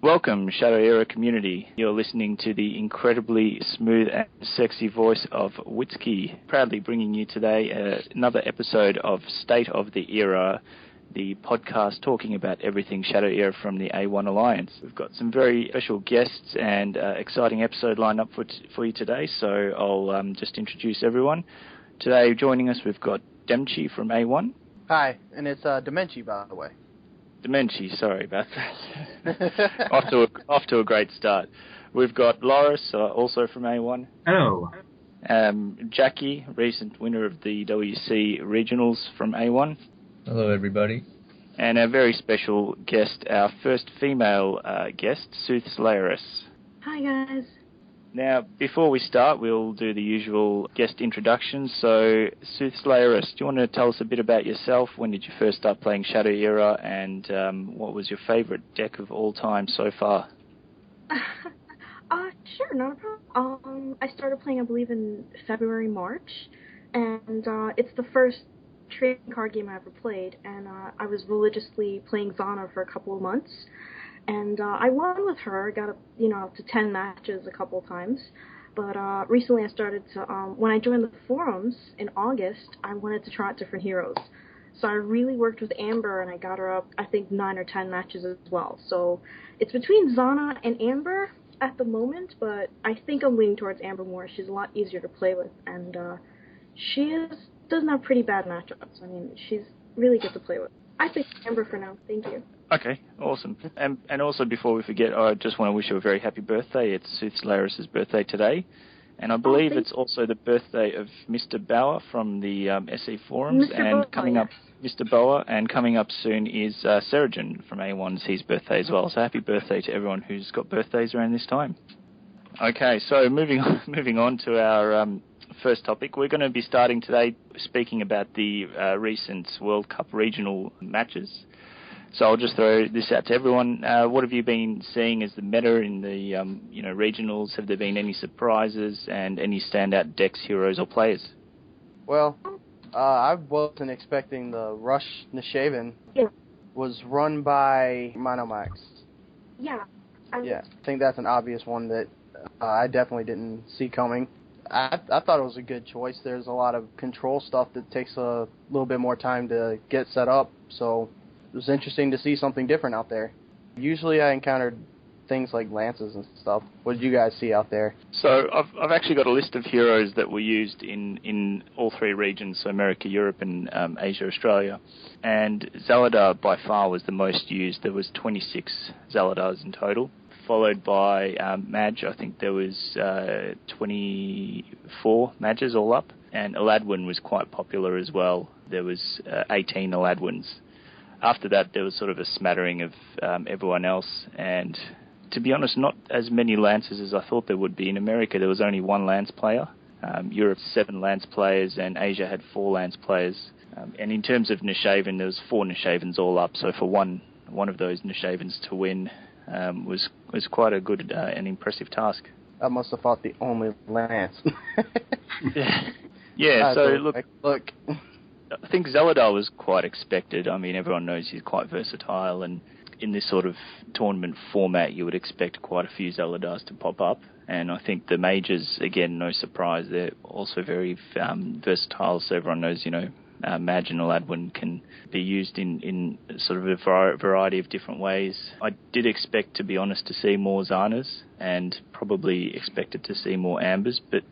Welcome, Shadow Era community. You're listening to the incredibly smooth and sexy voice of Witsky, proudly bringing you today another episode of State of the Era, the podcast talking about everything Shadow Era from the A1 Alliance. We've got some very special guests and exciting episode lined up for you today, so I'll just introduce everyone. Today joining us, we've got Demchi from A1. Hi, and it's Demenchi, by the way. Demenchi, sorry about that. off to a great start. We've got Loris, also from A1. Hello. Jackie, recent winner of the WC Regionals from A1. Hello, everybody. And our very special guest, our first female guest, Sooth Slayeress. Hi, guys. Now, before we start, we'll do the usual guest introductions. So, Sooth Slayeress, do you want to tell us a bit about yourself? When did you first start playing Shadow Era, and what was your favourite deck of all time so far? Sure, not a problem. I started playing, I believe, in February, March, and it's the first trading card game I ever played, and I was religiously playing Zana for a couple of months. And I won with her, got up to 10 matches a couple of times. But recently I started to, when I joined the forums in August, I wanted to try out different heroes. So I really worked with Amber, and I got her up, I think, 9 or 10 matches as well. So it's between Zana and Amber at the moment, but I think I'm leaning towards Amber more. She's a lot easier to play with, and she doesn't have pretty bad matchups. I mean, she's really good to play with. I think Amber for now. Thank you. Okay, awesome. And also, before we forget, I just want to wish you a very happy birthday. It's Sooth Slayeress' birthday today. And I believe it's also the birthday of Mr. Bauer from the SE Forums. Mr. And Boa, coming up, Mr. Bauer, and coming up soon is Serajan from A1's his birthday as well. So happy birthday to everyone who's got birthdays around this time. Okay, so moving on to our first topic. We're going to be starting today speaking about the recent World Cup regional matches. So I'll just throw this out to everyone. What have you been seeing as the meta in the regionals? Have there been any surprises and any standout decks, heroes, or players? Well, I wasn't expecting the Rush Nishaven. Yeah. Was run by Monomax. Yeah. I think that's an obvious one that I definitely didn't see coming. I thought it was a good choice. There's a lot of control stuff that takes a little bit more time to get set up, so it was interesting to see something different out there. Usually I encountered things like lances and stuff. What did you guys see out there? So I've actually got a list of heroes that were used in all three regions, so America, Europe, and Asia, Australia. And Zaladar by far was the most used. There was 26 Zaladars in total, followed by Madge. I think there was 24 Madges all up. And Aladwin was quite popular as well. There was 18 Aladwins. After that, there was sort of a smattering of everyone else, and to be honest, not as many lances as I thought there would be. In America, there was only one lance player. Europe, 7 lance players, and Asia had 4 lance players. And in terms of Nishaven, there was 4 Nishavens all up, so for one of those Nishavens to win was quite a good and impressive task. I must have fought the only lance. Yeah, so look. I think Zaladar was quite expected. I mean, everyone knows he's quite versatile, and in this sort of tournament format, you would expect quite a few Zaladars to pop up. And I think the majors, again, no surprise, they're also very versatile, so everyone knows, Madge and Aladwin can be used in sort of a variety of different ways. I did expect, to be honest, to see more Zanas, and probably expected to see more Ambers, but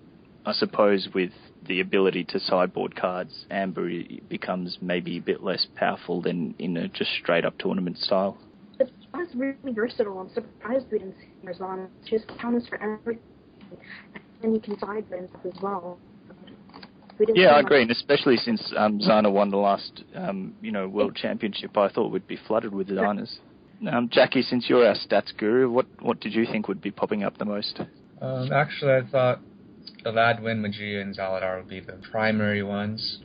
I suppose with the ability to sideboard cards, Amber becomes maybe a bit less powerful than in a just straight-up tournament style. It's really versatile. I'm surprised we didn't see her on. She just counters for everything, and you can sideboard and stuff as well. Yeah, I agree, and especially since Zana won the last World Championship, I thought we'd be flooded with Zanas. Jackie, since you're our stats guru, what did you think would be popping up the most? Actually, I thought Aladwin, Magia, and Zaladar would be the primary ones.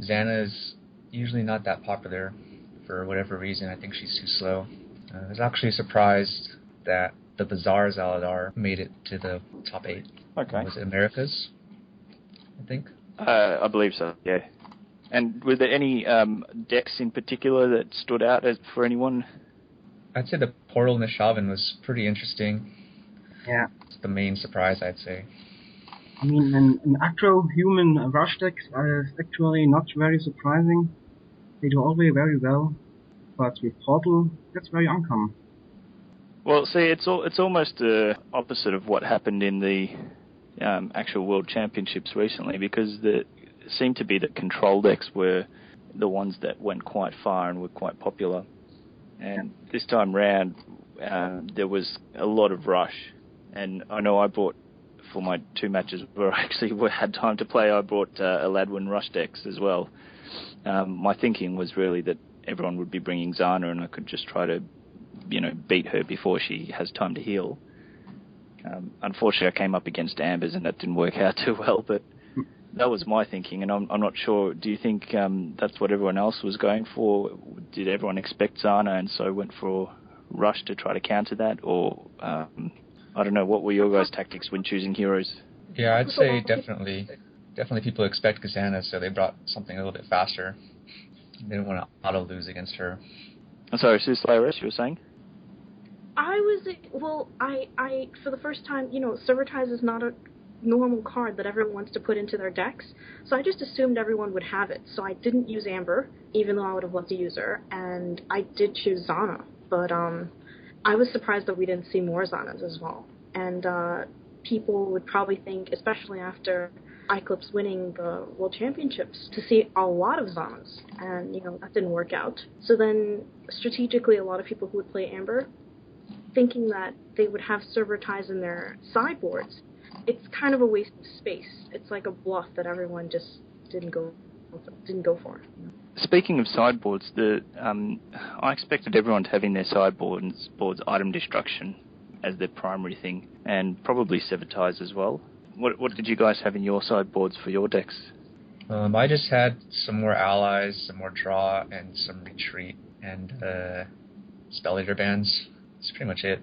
Xana's usually not that popular for whatever reason. I think she's too slow. I was actually surprised that the Bazaar Zaladar made it to the top 8. Okay. Was it Americas, I think? I believe so, yeah. And were there any decks in particular that stood out for anyone? I'd say the Portal Nishavan was pretty interesting. Yeah. It's the main surprise, I'd say. I mean, an Acro-Human rush deck is actually not very surprising. They do all very well, but with Portal, that's very uncommon. Well, see, it's almost the opposite of what happened in the actual World Championships recently, because it seemed to be that control decks were the ones that went quite far and were quite popular. And this time round, there was a lot of rush. And I know I bought, for my 2 matches where I actually had time to play, I brought Eladwin rush decks as well. My thinking was really that everyone would be bringing Zana and I could just try to, beat her before she has time to heal. Unfortunately, I came up against Ambers and that didn't work out too well, but that was my thinking, and I'm not sure. Do you think that's what everyone else was going for? Did everyone expect Zana and so went for Rush to try to counter that? Or, I don't know, what were your guys' tactics when choosing heroes? Yeah, I'd say definitely people expect Kazana, so they brought something a little bit faster. They didn't want to auto-lose against her. I'm sorry, Slayer, you were saying? I for the first time, Silvertize is not a normal card that everyone wants to put into their decks, so I just assumed everyone would have it. So I didn't use Amber, even though I would have loved to use her, and I did choose Zana, but I was surprised that we didn't see more Zanas as well. And people would probably think, especially after Eclipse winning the World Championships, to see a lot of Zanas, and that didn't work out. So then, strategically, a lot of people who would play Amber, thinking that they would have Silvertize in their sideboards, it's kind of a waste of space. It's like a bluff that everyone just didn't go for. Speaking of sideboards, I expected everyone to have in their sideboards item destruction as their primary thing, and probably Silvertize as well. What did you guys have in your sideboards for your decks? I just had some more allies, some more draw, and some retreat, and Spell Eater bands. That's pretty much it.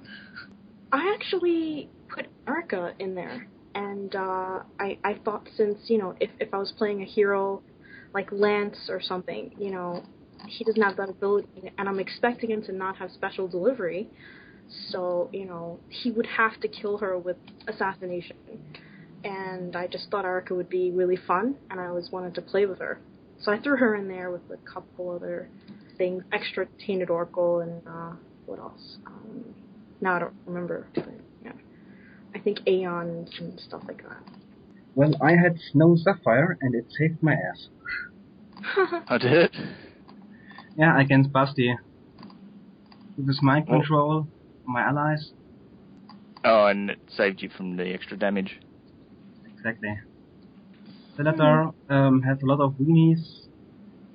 I actually put Erica in there, and I thought since, if I was playing a hero like Lance or something, he doesn't have that ability, and I'm expecting him to not have special delivery, so, he would have to kill her with assassination. And I just thought Erica would be really fun, and I always wanted to play with her. So I threw her in there with a couple other things, extra Tainted Oracle, and what else? Now I don't remember. But, yeah. I think Aeons and stuff like that. Well, I had Snow Sapphire, and it saved my ass. I did it? Yeah, against Basti. With his mind control, my allies. Oh, and it saved you from the extra damage. Exactly. Senator has a lot of weenies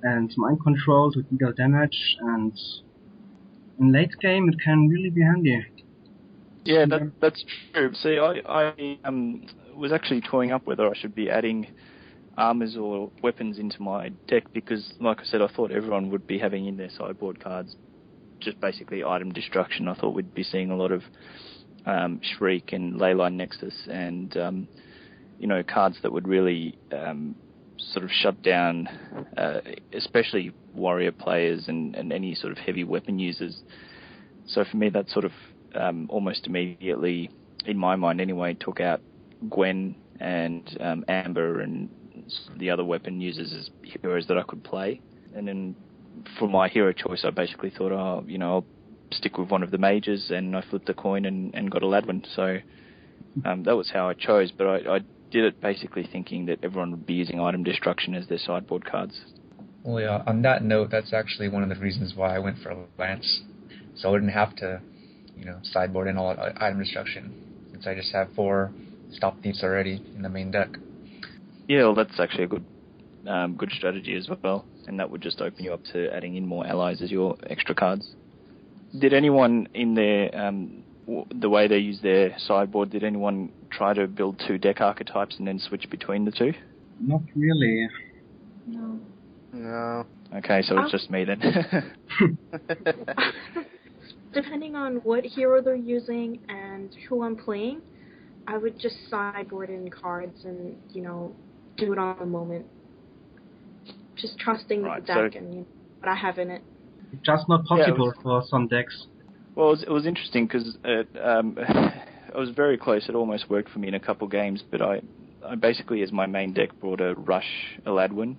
and mind control to deal damage, and in late game it can really be handy. Yeah, that's true. See, I was actually toying up whether I should be adding armors or weapons into my deck because, like I said, I thought everyone would be having in their sideboard cards just basically item destruction. I thought we'd be seeing a lot of Shriek and Leyline Nexus and cards that would really sort of shut down especially warrior players and any sort of heavy weapon users. So for me, that sort of almost immediately, in my mind anyway, took out Gwen and Amber and the other weapon users as heroes that I could play. And then for my hero choice, I basically thought, I'll stick with one of the mages, and I flipped a coin and got Eladwin. So that was how I chose, but I did it basically thinking that everyone would be using item destruction as their sideboard cards. Well, yeah, on that note, that's actually one of the reasons why I went for Lance. So I wouldn't have to, sideboard in all item destruction, since I just have 4 stop thieves already in the main deck. Yeah, well, that's actually a good strategy as well, and that would just open you up to adding in more allies as your extra cards. Did anyone in their the way they use their sideboard, did anyone try to build 2 deck archetypes and then switch between the 2? Not really. No. Okay, so it's just me then. Depending on what hero they're using and who I'm playing, I would just sideboard in cards and, do it on the moment. Just trusting the deck and what I have in it. It's just not possible for some decks. Well, it was interesting because it was very close. It almost worked for me in a couple games, but I basically, as my main deck, brought a Rush Eladwin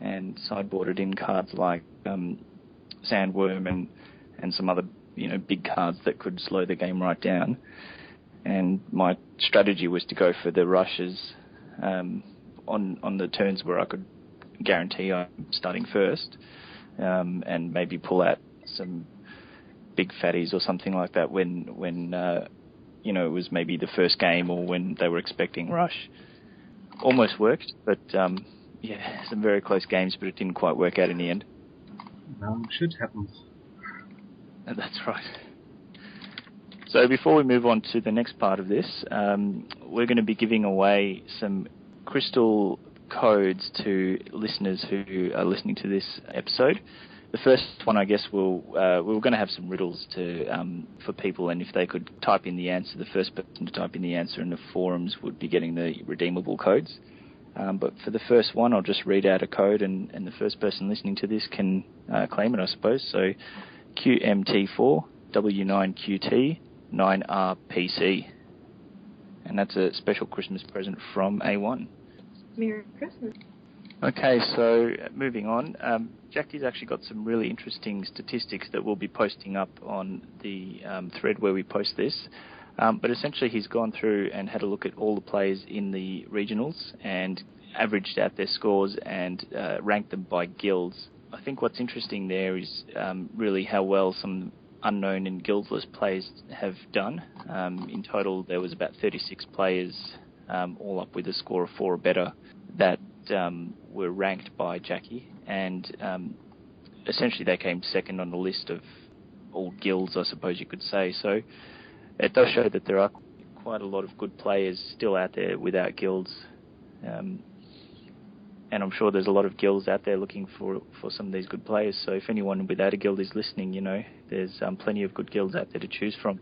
and sideboarded in cards like Sandworm and some other big cards that could slow the game right down. And my strategy was to go for the rushes on the turns where I could guarantee I'm starting first, and maybe pull out some big fatties or something like that when it was maybe the first game or when they were expecting rush. Almost worked, but some very close games, but it didn't quite work out in the end. Well, shit happens. That's right. So before we move on to the next part of this, we're going to be giving away some crystal codes to listeners who are listening to this episode. The first one, I guess, we're going to have some riddles for people, and if they could type in the answer, the first person to type in the answer in the forums would be getting the redeemable codes. But for the first one, I'll just read out a code, and the first person listening to this can claim it, I suppose. So QMT4 W9QT 9RPC. And that's a special Christmas present from A1. Merry Christmas. Okay, so moving on. Jackie's actually got some really interesting statistics that we'll be posting up on the thread where we post this. But essentially he's gone through and had a look at all the players in the regionals and averaged out their scores and ranked them by guilds. I think what's interesting there is really how well some unknown and guildless players have done. In total, there was about 36 players, all up with a score of 4 or better, that were ranked by Jackie, and essentially they came second on the list of all guilds, I suppose you could say. So it does show that there are quite a lot of good players still out there without guilds, and I'm sure there's a lot of guilds out there looking for some of these good players. So if anyone without a guild is listening, there's plenty of good guilds out there to choose from.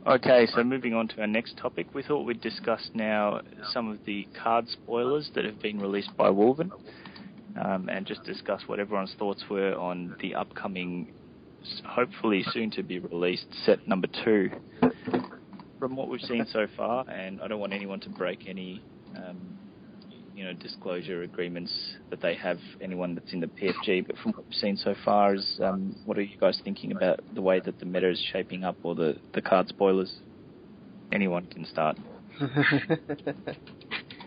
Okay, so moving on to our next topic, we thought we'd discuss now some of the card spoilers that have been released by Wolven, and just discuss what everyone's thoughts were on the upcoming, hopefully soon to be released, set number 2. From what we've seen so far, and I don't want anyone to break any disclosure agreements that they have, anyone that's in the PFG, but from what we've seen so far, what are you guys thinking about the way that the meta is shaping up, or the card spoilers? Anyone can start. I'm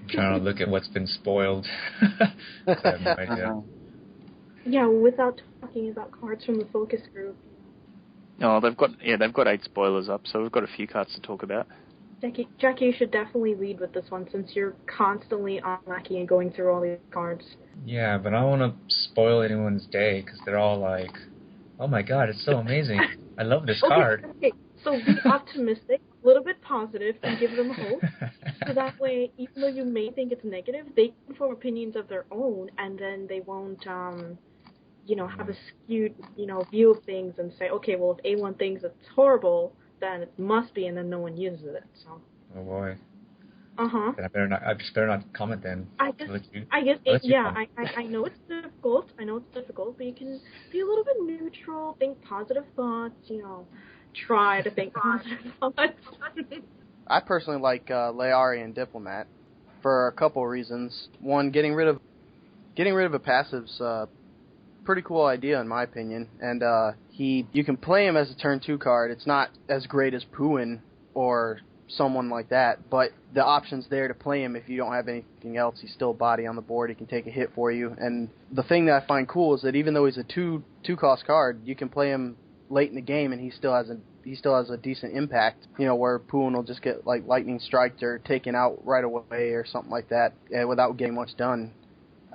trying to look at what's been spoiled. I have no idea. Yeah, without talking about cards from the focus group. Oh, they've got 8 spoilers up, so we've got a few cards to talk about. Jackie, you should definitely lead with this one since you're constantly unlucky and going through all these cards. Yeah, but I don't want to spoil anyone's day because they're all like, oh my god, it's so amazing. I love this card. Okay, so be optimistic, a little bit positive, and give them hope. So that way, even though you may think it's negative, they can form opinions of their own, and then they won't, have a skewed, view of things and say, okay, well, if A1 thinks it's horrible, then it must be, and then no one uses it. So. Oh boy. Then I just better not comment then. I guess I know it's difficult. But you can be a little bit neutral, think positive thoughts. Try to think positive thoughts. I personally like Leari Diplomat for a couple of reasons. One, getting rid of a passive's pretty cool idea in my opinion, and you can play him as a turn 2 card. It's not as great as Puin or someone like that, but the option's there to play him if you don't have anything else. He's still a body on the board. He can take a hit for you, and the thing that I find cool is that even though he's a 2-cost card, you can play him late in the game and he still has a decent impact, where Puin will just get like lightning striked or taken out right away or something like that without getting much done.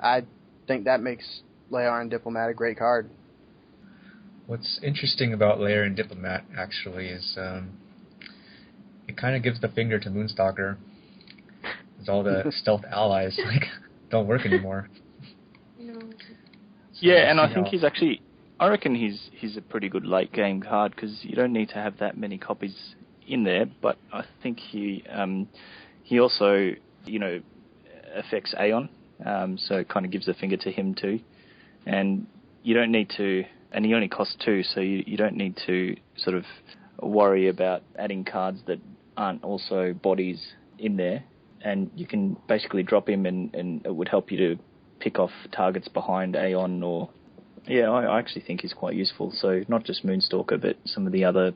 I think that makes Leari Diplomat a great card. What's interesting about Leari Diplomat actually is it kind of gives the finger to Moonstalker. Because all the stealth allies don't work anymore. No. Yeah, and I think I reckon he's a pretty good late game card because you don't need to have that many copies in there. But I think he also affects Aeon, so it kind of gives the finger to him too. And you don't need to and he only costs 2, so you don't need to sort of worry about adding cards that aren't also bodies in there, and you can basically drop him and it would help you to pick off targets behind Aeon or... Yeah, I actually think he's quite useful, so not just Moonstalker, but some of the other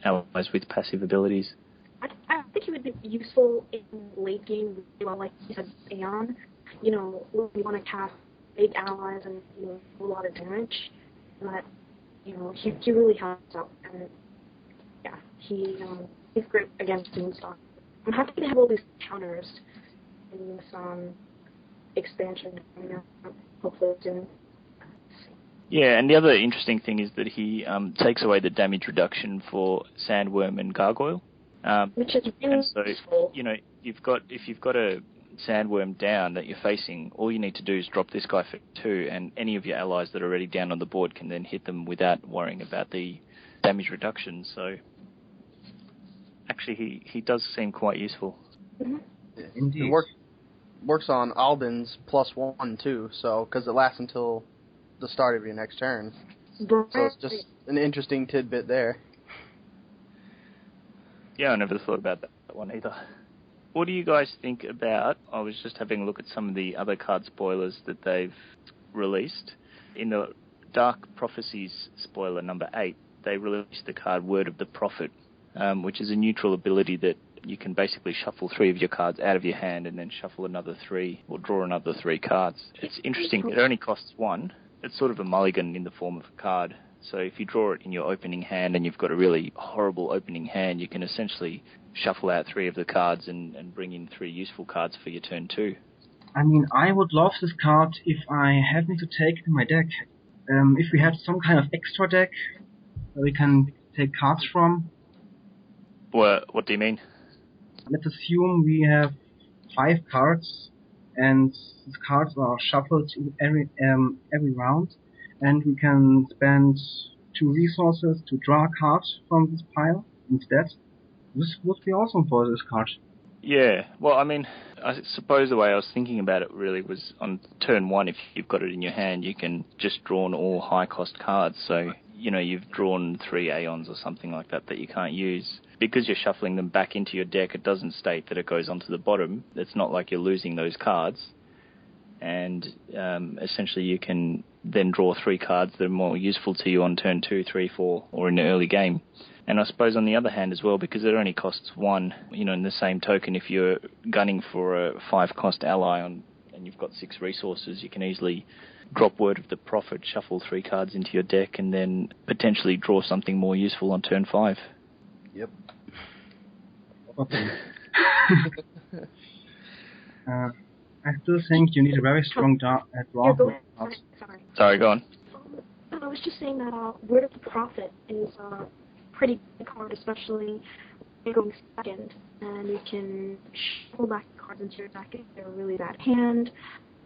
allies with passive abilities. I think he would be useful in late game, well, like you said, Aeon. You know, when you want to cast big allies and, you know, do a lot of damage, but, you know, he really helps out, and yeah, he's great against Moonstalker. I'm happy to have all these counters in this expansion coming up, hopefully soon. Yeah, and the other interesting thing is that he takes away the damage reduction for Sandworm and Gargoyle. Which is really useful. You know, if you've got a Sandworm down that you're facing, all you need to do is drop this guy for 2, and any of your allies that are already down on the board can then hit them without worrying about the damage reduction. So, actually, he does seem quite useful. Mm-hmm. Yeah. Indeed. It works on Alden's +1 too, so because it lasts until the start of your next turn. So it's just an interesting tidbit there. Yeah, I never thought about that one either. What do you guys think about... I was just having a look at some of the other card spoilers that they've released. In the Dark Prophecies spoiler number 8, they released the card Word of the Prophet, which is a neutral ability that you can basically shuffle 3 of your cards out of your hand and then shuffle another 3 or draw another 3 cards. It's interesting. It only costs 1. It's sort of a mulligan in the form of a card. So if you draw it in your opening hand and you've got a really horrible opening hand, you can essentially shuffle out 3 of the cards and bring in 3 useful cards for your turn 2. I mean, I would love this card if I had me to take it in my deck. If we had some kind of extra deck where we can take cards from. What do you mean? Let's assume we have 5 cards, and these cards are shuffled every round, and we can spend 2 resources to draw a card from this pile instead. This would be awesome for this card. Yeah, well, I mean, I suppose the way I was thinking about it really was on turn 1, if you've got it in your hand, you can just draw all high-cost cards. So, you know, you've drawn 3 Aeons or something like that you can't use. Because you're shuffling them back into your deck, it doesn't state that it goes onto the bottom. It's not like you're losing those cards. And essentially you can then draw 3 cards that are more useful to you on turn 2, 3, 4, or in the early game. And I suppose on the other hand as well, because it only costs 1, you know, in the same token, if you're gunning for a 5-cost ally and you've got 6 resources, you can easily drop Word of the Prophet, shuffle 3 cards into your deck, and then potentially draw something more useful on turn 5. Yep. Okay. I still think you need a very strong draw. Sorry, go on. I was just saying that Word of the Prophet is a pretty good card, especially when going second, and you can shuffle back cards into your deck if they're a really bad hand,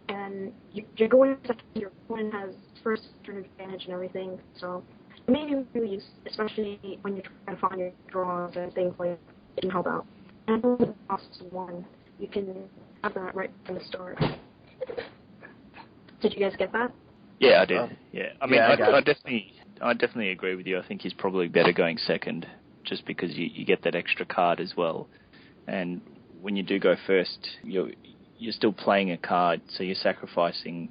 and you're going second, your opponent has first turn advantage and everything, so it may be really useful, especially when you're trying to find your draws and things like that. It can help out. And when it costs 1, you can have that right from the start. Did you guys get that? Yeah, I did. Yeah, I mean, Yeah, I definitely agree with you. I think he's probably better going second, just because you get that extra card as well. And when you do go first, you're still playing a card, so you're sacrificing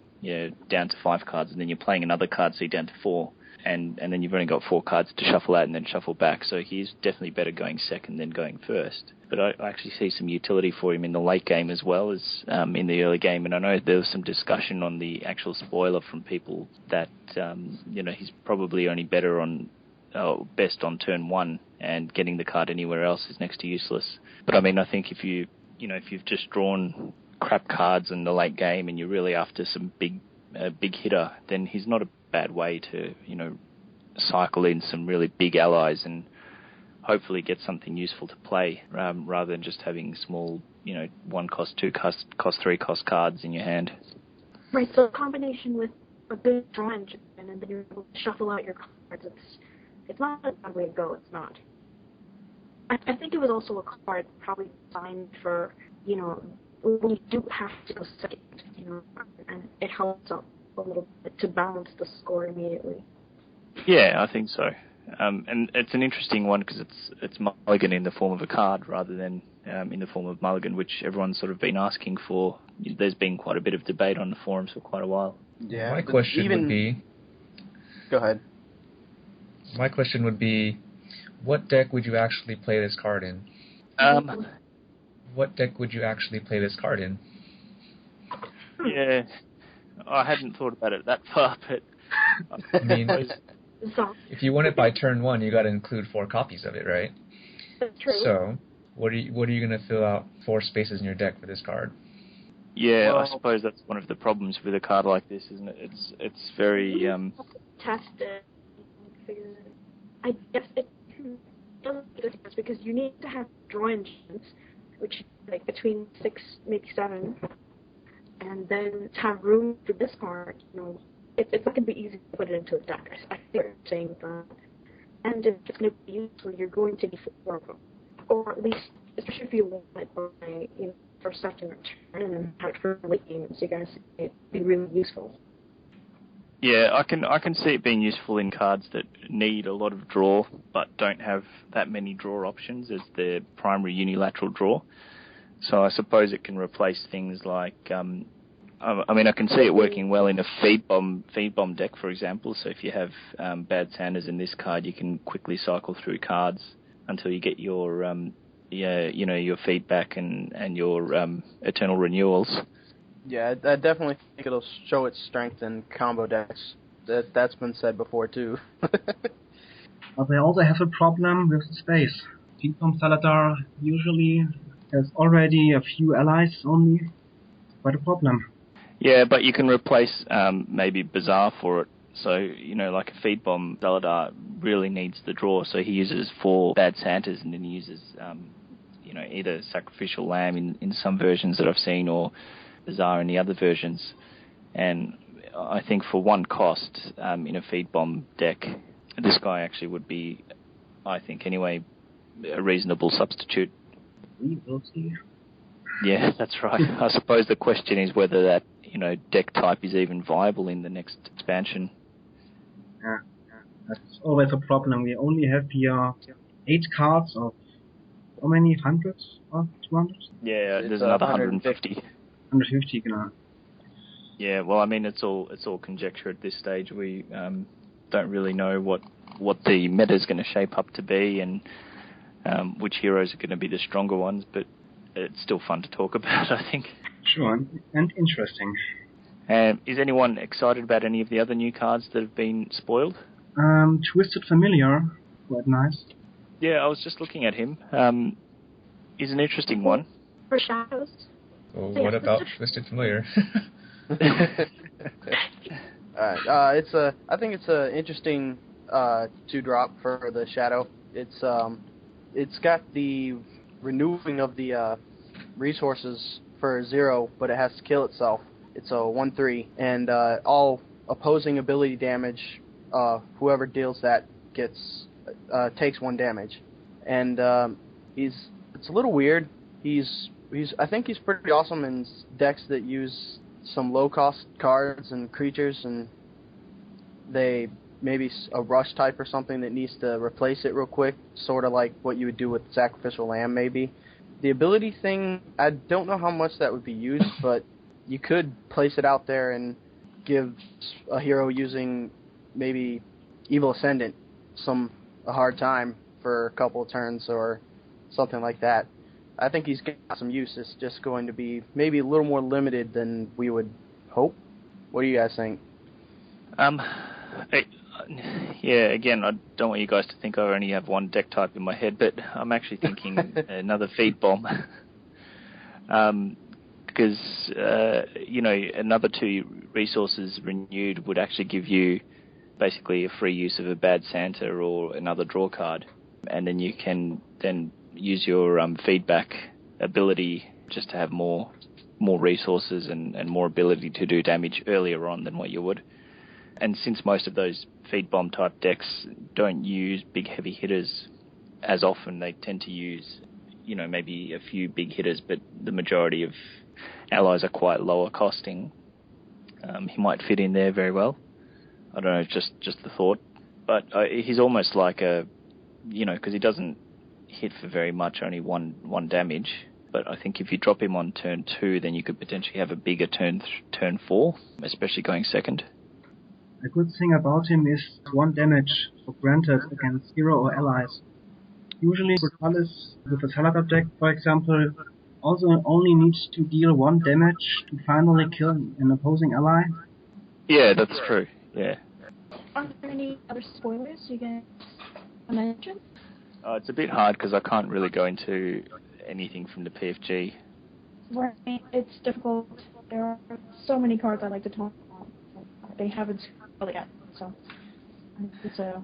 down to 5 cards, and then you're playing another card, so you're down to 4. And then you've only got 4 cards to shuffle out and then shuffle back. So he's definitely better going second than going first. But I actually see some utility for him in the late game as well as in the early game. And I know there was some discussion on the actual spoiler from people that he's probably only better on best on turn 1, and getting the card anywhere else is next to useless. But I mean, I think if you've just drawn crap cards in the late game and you're really after some big hitter, then he's not a bad way to cycle in some really big allies and hopefully get something useful to play, rather than just having small 1 cost, 2 cost, 3 cost cards in your hand. Right, so a combination with a good draw engine, and then you're able to shuffle out your cards. It's not a bad way to go. It's not. I think it was also a card probably designed for when you do have to go second, and it helps out a little bit to balance the score immediately. Yeah, I think so. And it's an interesting one because it's mulligan in the form of a card rather than in the form of mulligan, which everyone's sort of been asking for. There's been quite a bit of debate on the forums for quite a while. Yeah. My question would be... Go ahead. My question would be, what deck would you actually play this card in? What deck would you actually play this card in? Yeah, I hadn't thought about it that far, but I mean, if you won it by turn 1, you got to include 4 copies of it, right? That's true. So, what are you going to fill out 4 spaces in your deck for this card? yeah, Well, I suppose that's one of the problems with a card like this, isn't it? It's very Test it. Figure it. I guess it doesn't make a difference because you need to have draw engines, which is like between 6, maybe 7, and then to have room for this card. It's not going to be easy to put it into a deck. I think you're saying that. And if it's going to be useful, you're going to need 4 of them, or at least, especially if you want it by first, second, or turn, and then have it for late games, you guys it'd be really useful. Yeah, I can see it being useful in cards that need a lot of draw but don't have that many draw options as their primary unilateral draw. So I suppose it can replace things like, I can see it working well in a feed bomb deck, for example. So if you have Bad Santas in this card, you can quickly cycle through cards until you get your your feedback and your eternal renewals. Yeah, I definitely think it'll show its strength in combo decks. That's been said before, too. But they also have a problem with space. Feedbomb Saladar usually has already a few allies only. Quite a problem. Yeah, but you can replace maybe Bazaar for it. So, like a feed bomb, Zaladar really needs the draw, so he uses 4 Bad Santas and then he uses, either Sacrificial Lamb in some versions that I've seen or Bazaar in the other versions. And I think for 1 cost in a feed bomb deck, this guy actually would be, I think anyway, a reasonable substitute. We will see. Yeah, that's right. I suppose the question is whether that, deck type is even viable in the next expansion. Yeah, that's always a problem. We only have here 8 cards of how many? 100 or 200? Yeah, there's another 150. 150, genau. Yeah, well, it's all conjecture at this stage. We don't really know what the meta is going to shape up to be and which heroes are going to be the stronger ones, but it's still fun to talk about, I think. Sure, and interesting. Is anyone excited about any of the other new cards that have been spoiled? Twisted Familiar, quite nice. Yeah, I was just looking at him. He's an interesting one. For shadows. Well, what about Twisted Familiar? Alright, I think it's a interesting 2-drop for the Shadow. It's got the renewing of the resources for 0, but it has to kill itself. It's a 1/3, and all opposing ability damage, whoever deals that takes 1 damage. And it's a little weird. I think he's pretty awesome in decks that use some low-cost cards and creatures, and they maybe a rush type or something that needs to replace it real quick, sort of like what you would do with Sacrificial Lamb, maybe. The ability thing, I don't know how much that would be used, but you could place it out there and give a hero using maybe Evil Ascendant a hard time for a couple of turns or something like that. I think he's got some use. It's just going to be maybe a little more limited than we would hope. What do you guys think? Yeah, again, I don't want you guys to think I only have 1 deck type in my head, but I'm actually thinking another feed bomb. Because, another 2 resources renewed would actually give you basically a free use of a Bad Santa or another draw card. And then you can then use your feedback ability just to have more resources and more ability to do damage earlier on than what you would. And since most of those feed bomb type decks don't use big heavy hitters as often, they tend to use, maybe a few big hitters, but the majority of allies are quite lower costing. He might fit in there very well. I don't know, just the thought. but he's almost like a, because he doesn't hit for very much, only one damage. But I think if you drop him on turn 2, then you could potentially have a bigger turn 4, especially going second. A good thing about him is 1 damage for granted against hero or allies. Usually Brutalis with a Salada deck, for example, also only needs to deal 1 damage to finally kill an opposing ally. Yeah, that's true. Yeah. Are there any other spoilers you guys mention? It's a bit hard because I can't really go into anything from the PFG. Right, it's difficult. There are so many cards I'd like to talk about. They haven't really yet, so I need to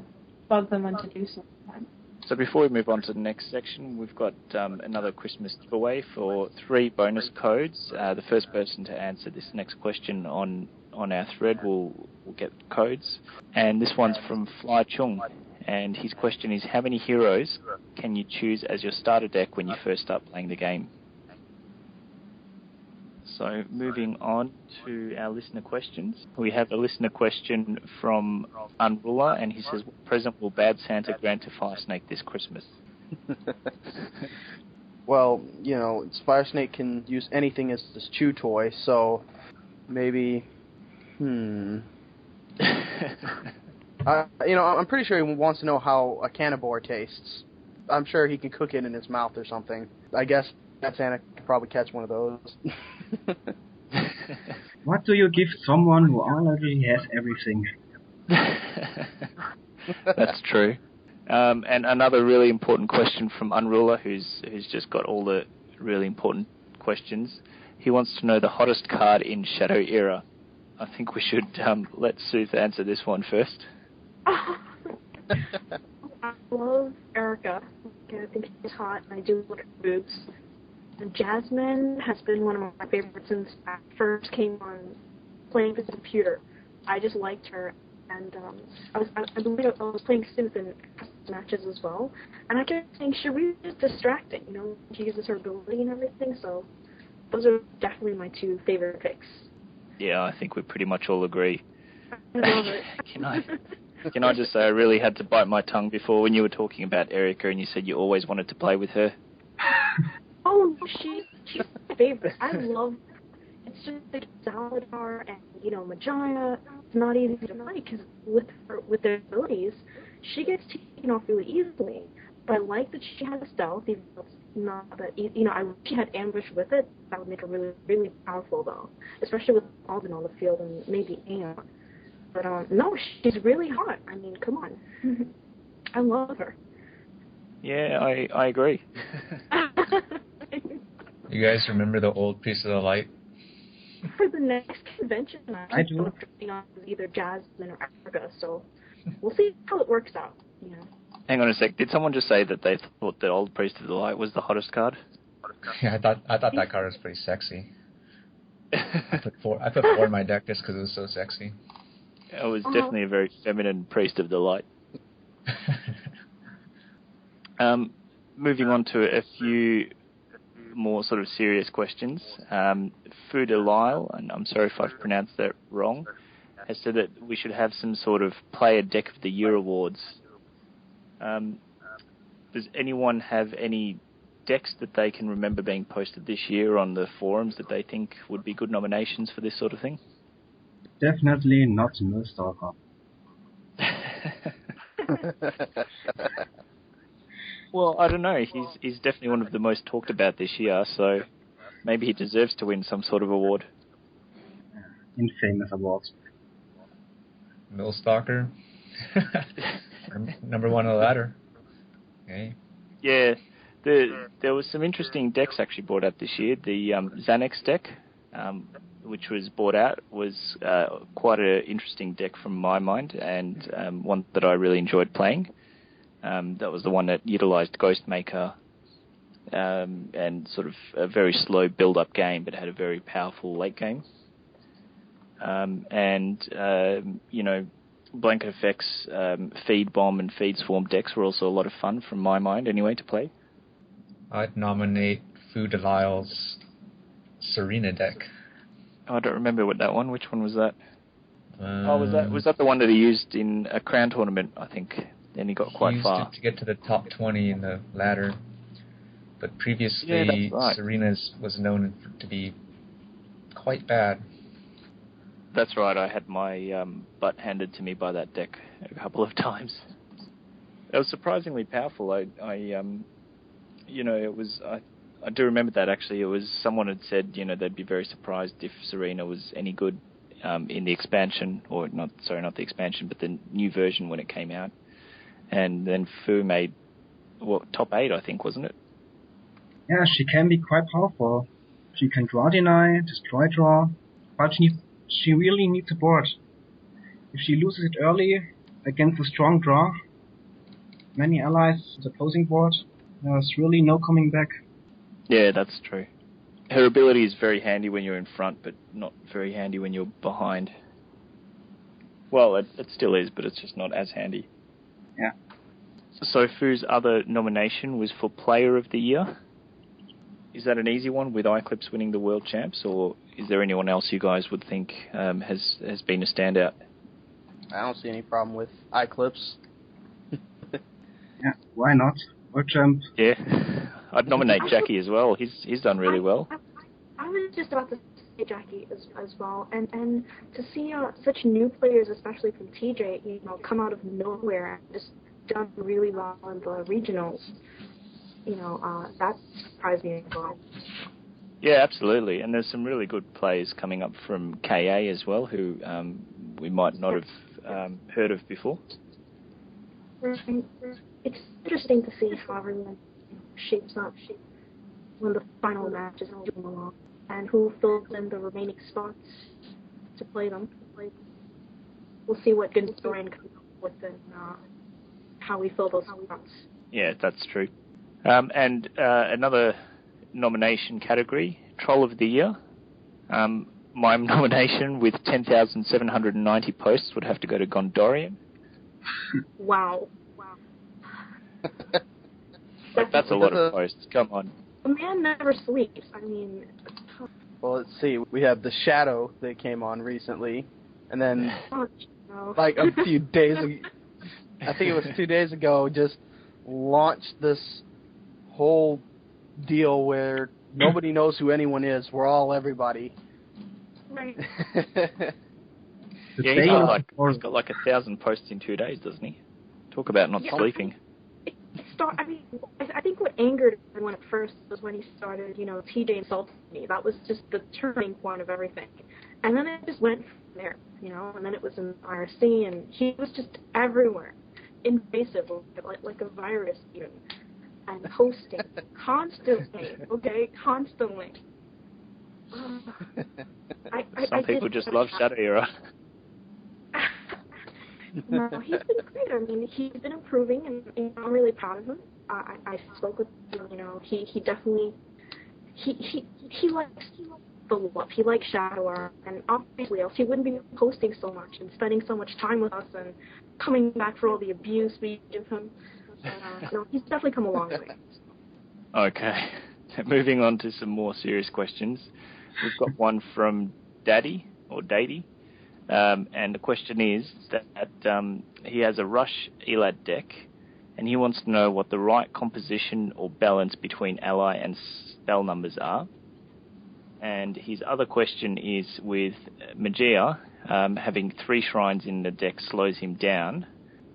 bug them into do something. So before we move on to the next section, we've got another Christmas giveaway for 3 bonus codes. The first person to answer this next question on our thread will get codes. And this one's from Fly Chung. And his question is, how many heroes can you choose as your starter deck when you first start playing the game? So moving on to our listener questions. We have a listener question from Unruler, and he says, what present will Bad Santa grant to Firesnake this Christmas? Well, Firesnake can use anything as this chew toy, so maybe, I'm pretty sure he wants to know how a Cannibore tastes. I'm sure he can cook it in his mouth or something. I guess Bad Santa could probably catch one of those. What do you give someone who already has everything? That's true. And another really important question from Unruler, who's just got all the really important questions. He wants to know the hottest card in Shadow Era. I think we should let Sooth answer this one first. I love Erica. I think she's hot, and I do look at boobs. And Jasmine has been one of my favorites since I first came on playing with the computer. I just liked her, and I believe I was playing Sooth in matches as well, and I kept saying she's really distracting. She uses her ability and everything. So those are definitely my 2 favorite picks. Yeah, I think we pretty much all agree. I love it. Can I just say I really had to bite my tongue before when you were talking about Erica and you said you always wanted to play with her. Oh, she's my favorite. I love her. It's just like Zaladar and, Majaya. It's not easy to play because with their abilities, she gets taken off really easily. But I like that she has stealth, even though it's not that easy. I wish she had ambush with it. That would make her really, really powerful, though. Especially with Alden on the field and maybe Aeon. But, no, she's really hot. I mean, come on. I love her. Yeah, I agree. You guys remember the old Piece of the Light? For the next convention, I do. On either Jasmine or Africa, so we'll see how it works out. Hang on a sec. Did someone just say that they thought the old Priest of the Light was the hottest card? Yeah, I thought that card was pretty sexy. I put 4 in my deck just because it was so sexy. It was definitely a very feminine Priest of the Light. Moving on to a few more sort of serious questions. Fuda Lyle, and I'm sorry if I've pronounced that wrong, has said that we should have some sort of Player Deck of the Year awards. Does anyone have any decks that they can remember being posted this year on the forums that they think would be good nominations for this sort of thing? Definitely not Millstalker. Well, I don't know. He's definitely one of the most talked about this year, so maybe he deserves to win some sort of award. Infamous awards. Millstalker? Number 1 on the ladder. Okay. Yeah, there was some interesting decks actually brought out this year. The Xanax deck, which was brought out, was quite an interesting deck from my mind, and one that I really enjoyed playing. That was the one that utilized Ghostmaker and sort of a very slow build-up game, but had a very powerful late game. Blanket Effects, Feed Bomb and Feed Swarm decks were also a lot of fun from my mind anyway to play. I'd nominate Fu Delisle's Serena deck. I don't remember what that one. Which one was that? Was that the one that he used in a Crown tournament? I think. Then he got quite far. He used it to get to the top 20 in the ladder. But previously, that's right. Serena's was known to be quite bad. That's right. I had my butt handed to me by that deck a couple of times. It was surprisingly powerful. I do remember that actually. It was someone had said, they'd be very surprised if Serena was any good in the expansion, or not the expansion, but the new version when it came out. And then Fu made top 8, I think, wasn't it? Yeah, she can be quite powerful. She can draw deny, destroy draw, but she really needs a board. If she loses it early against a strong draw, many allies, the opposing board, there's really no coming back. Yeah, that's true. Her ability is very handy when you're in front, but not very handy when you're behind. Well, it still is, but it's just not as handy. Yeah. So Fu's other nomination was for Player of the Year. Is that an easy one with Eclipse winning the World Champs, or is there anyone else you guys would think has been a standout? I don't see any problem with Eclipse. Yeah, why not? World Champ. Yeah, I'd nominate Jackie as well. He's done really well. I was just about to say Jackie as well, and to see such new players, especially from TJ, come out of nowhere and just done really well in the regionals. That surprised me as well. Yeah, absolutely. And there's some really good players coming up from KA as well, who we might not have heard of before. It's interesting to see how everyone shapes up when the final matches come along, and who fills in the remaining spots to play them. We'll see what Gundogan comes up with and how we fill those spots. Yeah, that's true. And another nomination category, Troll of the Year. My nomination with 10,790 posts would have to go to Gondorian. Wow. That's a lot of posts. Come on. The man never sleeps. I mean... Well, let's see. We have the Shadow that came on recently, and then like a few days ago, I think it was 2 days ago, just launched this whole deal where nobody knows who anyone is. We're all everybody. Right. Yeah, he's got like 1,000 posts in 2 days, doesn't he? Talk about not sleeping. I think what angered everyone at first was when he started, TJ insulted me. That was just the turning point of everything. And then it just went from there, and then it was in IRC, and he was just everywhere. Invasive, like a virus even. And posting constantly, constantly. Some people just love Shadow Era. No, he's been great. I mean, he's been improving, and I'm really proud of him. I spoke with him. He definitely he likes the love. He likes Shadow Era, and obviously else he wouldn't be posting so much and spending so much time with us and coming back for all the abuse we give him. No, he's definitely come a long way. Okay, moving on to some more serious questions. We've got one from Daddy or Dady. And the question is that he has a Rush Elad deck, and he wants to know what the right composition or balance between ally and spell numbers are. And his other question is with Magia, having 3 shrines in the deck slows him down,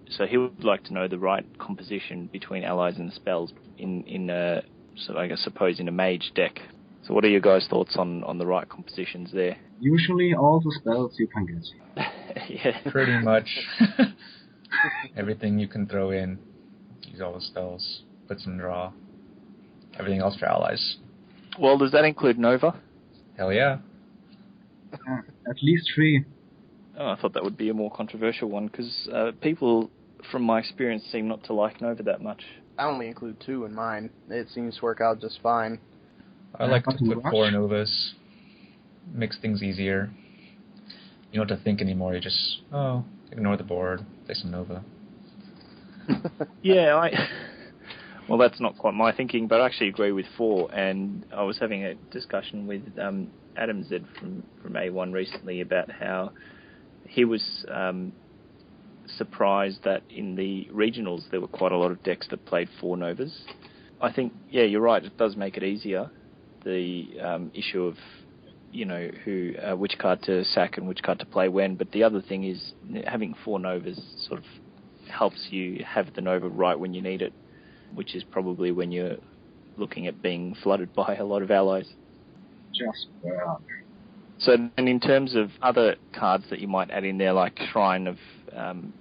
so he would like to know the right composition between allies and spells in a mage deck. So what are your guys' thoughts on the right compositions there? Usually all the spells you can get. Yeah. Pretty much. Everything you can throw in. Use all the spells. Put some draw. Everything else for allies. Well, does that include Nova? Hell yeah. At least 3. Oh, I thought that would be a more controversial one, because people, from my experience, seem not to like Nova that much. I only include 2 in mine. It seems to work out just fine. I like to put 4 Novas. Makes things easier. You don't have to think anymore. You just, ignore the board, play some Nova. Yeah, well, that's not quite my thinking, but I actually agree with 4, and I was having a discussion with Adam Z from A1 recently about how he was surprised that in the regionals there were quite a lot of decks that played 4 Novas. I think, yeah, you're right, it does make it easier, the issue of, which card to sack and which card to play when, but the other thing is having 4 Novas sort of helps you have the Nova right when you need it, which is probably when you're looking at being flooded by a lot of allies. Just well. So then in terms of other cards that you might add in there, like Shrine of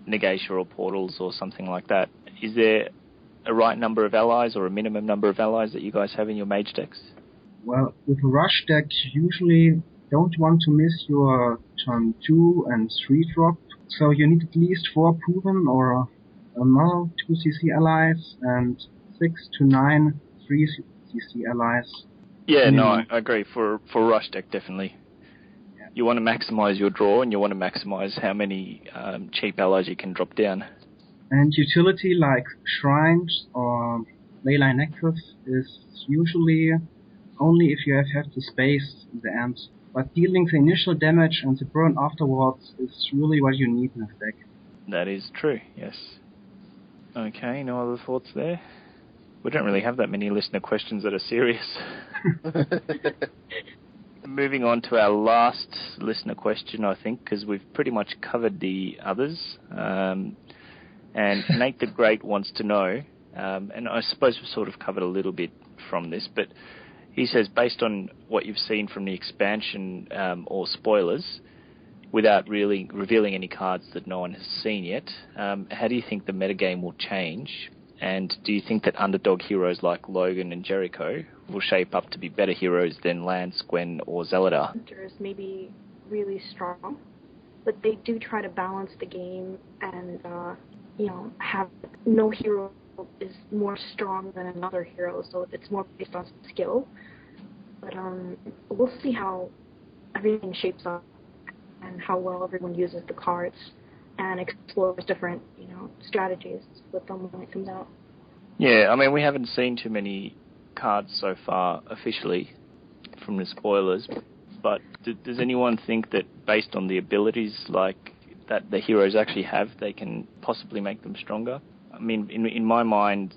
Negatia or Portals or something like that, is there a right number of allies or a minimum number of allies that you guys have in your mage decks? Well, with a rush deck, you usually don't want to miss your turn 2 and 3 drop, so you need at least 4 proven or another 2 CC allies and 6 to 9 3 CC allies. Yeah, no, I agree. For a rush deck, definitely. Yeah. You want to maximize your draw, and you want to maximize how many cheap allies you can drop down. And utility like Shrines or Leyline Nexus is usually only if you have the space in the end. But dealing the initial damage and the burn afterwards is really what you need in this deck. That is true, yes. Okay, no other thoughts there? We don't really have that many listener questions that are serious. Moving on to our last listener question, I think, because we've pretty much covered the others. And Nate the Great wants to know, and I suppose we've sort of covered a little bit from this, but he says, based on what you've seen from the expansion or spoilers, without really revealing any cards that no one has seen yet, how do you think the metagame will change? And do you think that underdog heroes like Logan and Jericho will shape up to be better heroes than Lance, Gwen, or Zeladar? Hunters may be really strong, but they do try to balance the game and, have no hero is more strong than another hero, so it's more based on skill. But we'll see how everything shapes up and how well everyone uses the cards and explores different, strategies with them when it comes out. Yeah, I mean, we haven't seen too many cards so far officially from the spoilers, but does anyone think that based on the abilities like that the heroes actually have, they can possibly make them stronger? I mean, in my mind,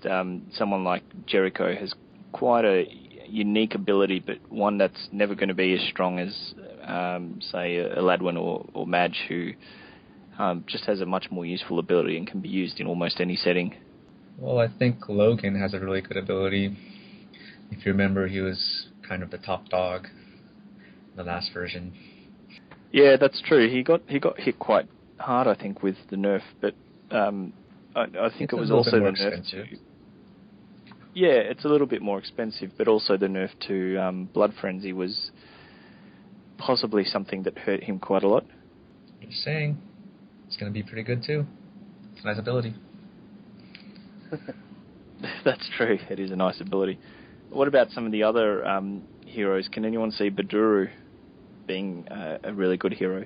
someone like Jericho has quite a unique ability, but one that's never going to be as strong as, say, a Ladwin or Madge, who just has a much more useful ability and can be used in almost any setting. Well, I think Logan has a really good ability. If you remember, he was kind of the top dog in the last version. Yeah, that's true. He got hit quite hard, I think, with the nerf, but I think it was also the nerf to... Yeah, it's a little bit more expensive, but also the nerf to Blood Frenzy was possibly something that hurt him quite a lot. Just saying. It's going to be pretty good, too. It's a nice ability. That's true. It is a nice ability. What about some of the other heroes? Can anyone see Baduru being a really good hero?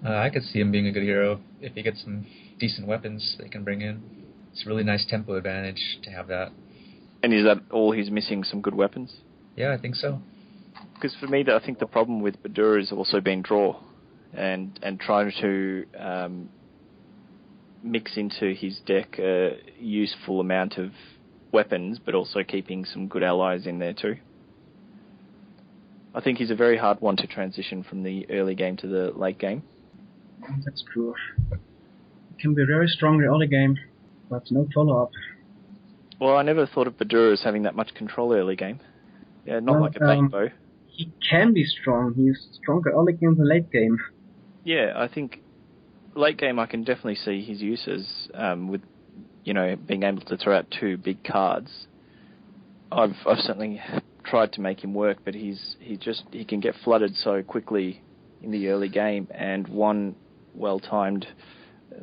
I could see him being a good hero if he gets some decent weapons they can bring in. It's a really nice tempo advantage to have that. And is that all he's missing, some good weapons? Yeah, I think so. Because for me, I think the problem with Badura has also been draw, and trying to mix into his deck a useful amount of weapons, but also keeping some good allies in there too. I think he's a very hard one to transition from the early game to the late game. That's true. It can be very strong in the early game, but no follow-up. Well, I never thought of Badura as having that much control early game. Yeah, not like a Baitbow. He can be strong. He's stronger early game than late game. Yeah, I think late game I can definitely see his uses with, being able to throw out 2 big cards. I've certainly tried to make him work, but he can get flooded so quickly in the early game, and one well-timed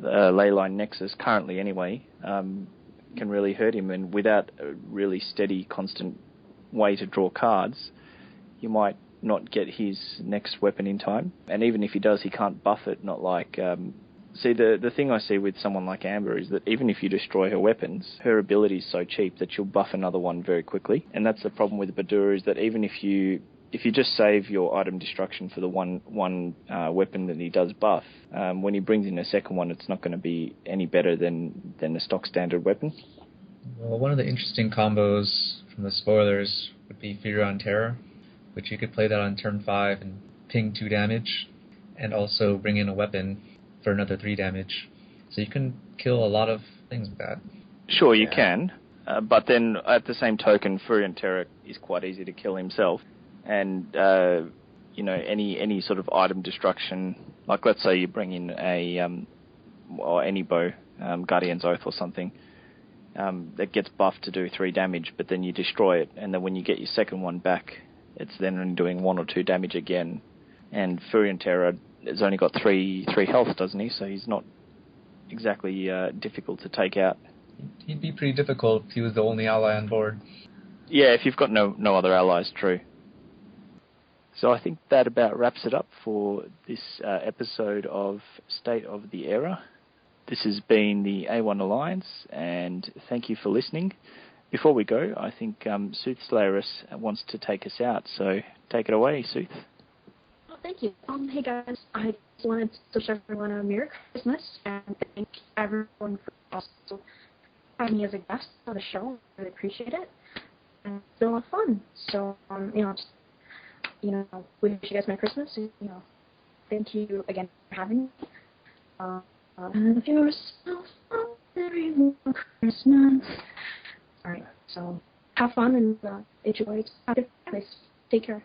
Leyline Nexus, currently anyway, can really hurt him, and without a really steady, constant way to draw cards, you might not get his next weapon in time. And even if he does, he can't buff it, not like... See, the thing I see with someone like Amber is that even if you destroy her weapons, her ability is so cheap that she'll buff another one very quickly. And that's the problem with Badura, is that even if you if you just save your item destruction for the one weapon that he does buff, when he brings in a second one, it's not going to be any better than the stock standard weapon. Well, one of the interesting combos from the spoilers would be Fear on Terror, which you could play that on turn 5 and ping 2 damage, and also bring in a weapon for another 3 damage. So you can kill a lot of things with that. Sure, you can, but then at the same token, Furion Terror is quite easy to kill himself, and any sort of item destruction, like let's say you bring in or any bow, Guardian's Oath or something, that gets buffed to do 3 damage, but then you destroy it, and then when you get your second one back, it's then only doing 1 or 2 damage again. And Furion Terror has only got 3 health, doesn't he? So he's not exactly difficult to take out. He'd be pretty difficult if he was the only ally on board. Yeah, if you've got no other allies, true. So I think that about wraps it up for this episode of State of the Era. This has been the A1 Alliance, and thank you for listening. Before we go, I think Soothslayeress wants to take us out, so take it away, Sooth. Well, thank you. Hey guys, I just wanted to wish everyone a Merry Christmas, and thank everyone for also having me as a guest on the show. I really appreciate it, and it's been a lot of fun. So, wish you guys Merry Christmas, and, thank you again for having me. Have yourself a very Merry Christmas. Alright, so have fun and enjoy. Have a good place. Take care.